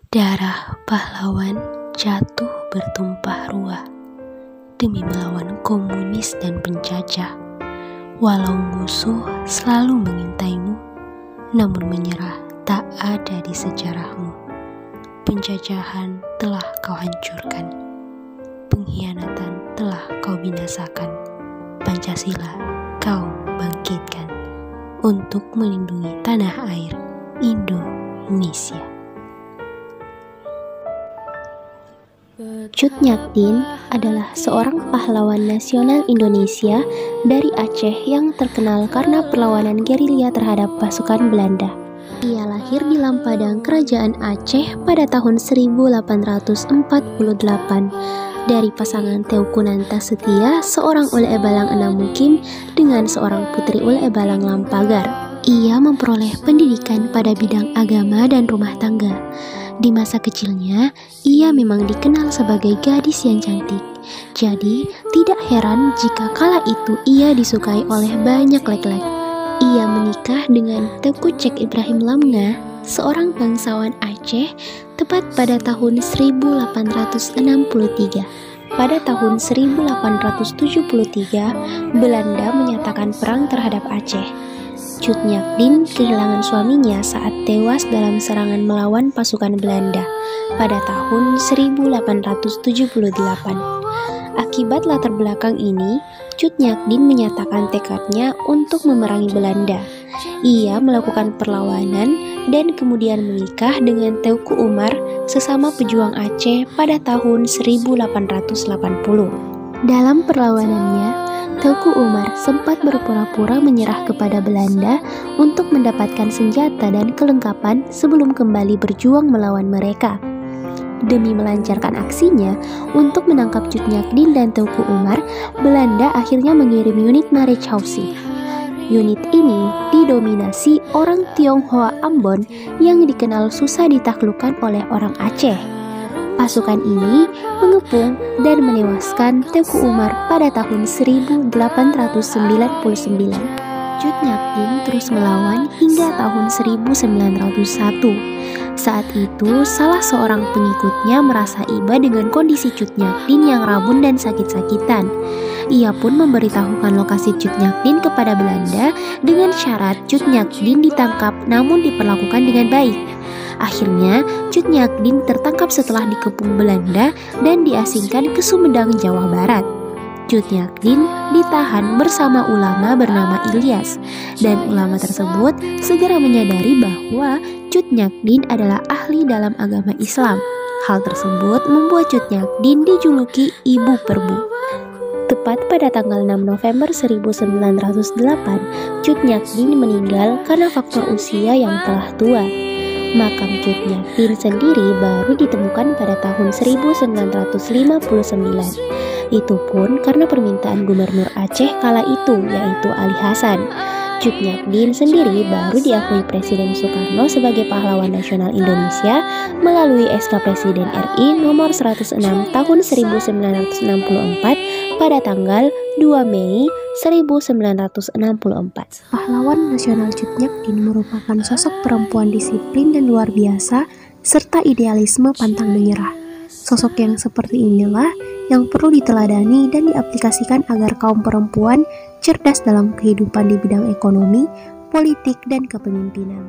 Darah pahlawan jatuh bertumpah ruah demi melawan komunis dan penjajah. Walau musuh selalu mengintaimu, namun menyerah tak ada di sejarahmu. Penjajahan telah kau hancurkan, pengkhianatan telah kau binasakan. Pancasila kau bangkitkan untuk melindungi tanah air Indonesia. Cut Nyak Dien adalah seorang pahlawan nasional Indonesia dari Aceh yang terkenal karena perlawanan gerilya terhadap pasukan Belanda. Ia lahir di Lampadang, Kerajaan Aceh pada tahun 1848 dari pasangan Teuku Nanta Setia, seorang Ule Balang Enam Mukim dengan seorang putri Ule Balang Lampagar. Ia memperoleh pendidikan pada bidang agama dan rumah tangga. Di masa kecilnya, ia memang dikenal sebagai gadis yang cantik. Jadi, tidak heran jika kala itu ia disukai oleh banyak laki-laki. Ia menikah dengan Teuku Cek Ibrahim Lamnga, seorang bangsawan Aceh, tepat pada tahun 1863. Pada tahun 1873, Belanda menyatakan perang terhadap Aceh. Cut Nyak Dien kehilangan suaminya saat tewas dalam serangan melawan pasukan Belanda pada tahun 1878. Akibat latar belakang ini, Cut Nyak Dien menyatakan tekadnya untuk memerangi Belanda. Ia melakukan perlawanan dan kemudian menikah dengan Teuku Umar, sesama pejuang Aceh pada tahun 1880. Dalam perlawanannya, Teuku Umar sempat berpura-pura menyerah kepada Belanda untuk mendapatkan senjata dan kelengkapan sebelum kembali berjuang melawan mereka. Demi melancarkan aksinya untuk menangkap Cut Nyak Dien dan Teuku Umar, Belanda akhirnya mengirim unit Marechaussee. Unit ini didominasi orang Tionghoa Ambon yang dikenal susah ditaklukkan oleh orang Aceh. Pasukan ini mengepung dan menewaskan Teuku Umar pada tahun 1899. Cut Nyak Dien terus melawan hingga tahun 1901. Saat itu, salah seorang pengikutnya merasa iba dengan kondisi Cut Nyak Dien yang rabun dan sakit-sakitan. Ia pun memberitahukan lokasi Cut Nyak Dien kepada Belanda dengan syarat Cut Nyak Dien ditangkap namun diperlakukan dengan baik. Akhirnya, Cut Nyak Dien tertangkap setelah dikepung Belanda dan diasingkan ke Sumedang, Jawa Barat. Cut Nyak Dien ditahan bersama ulama bernama Ilyas, dan ulama tersebut segera menyadari bahwa Cut Nyak Dien adalah ahli dalam agama Islam. Hal tersebut membuat Cut Nyak Dien dijuluki Ibu Perbu. Tepat pada tanggal 6 November 1908, Cut Nyak Dien meninggal karena faktor usia yang telah tua. Makam Cut Nyak Dien sendiri baru ditemukan pada tahun 1959. Itu pun karena permintaan Gubernur Aceh kala itu, yaitu Ali Hasan. Cut Nyak Dien sendiri baru diakui Presiden Soekarno sebagai pahlawan nasional Indonesia melalui SK Presiden RI nomor 106 tahun 1964 pada tanggal 2 Mei 1964. Pahlawan nasional Cut Nyak Dien merupakan sosok perempuan disiplin dan luar biasa serta idealisme pantang menyerah. Sosok yang seperti inilah yang perlu diteladani dan diaplikasikan agar kaum perempuan cerdas dalam kehidupan di bidang ekonomi, politik, dan kepemimpinan.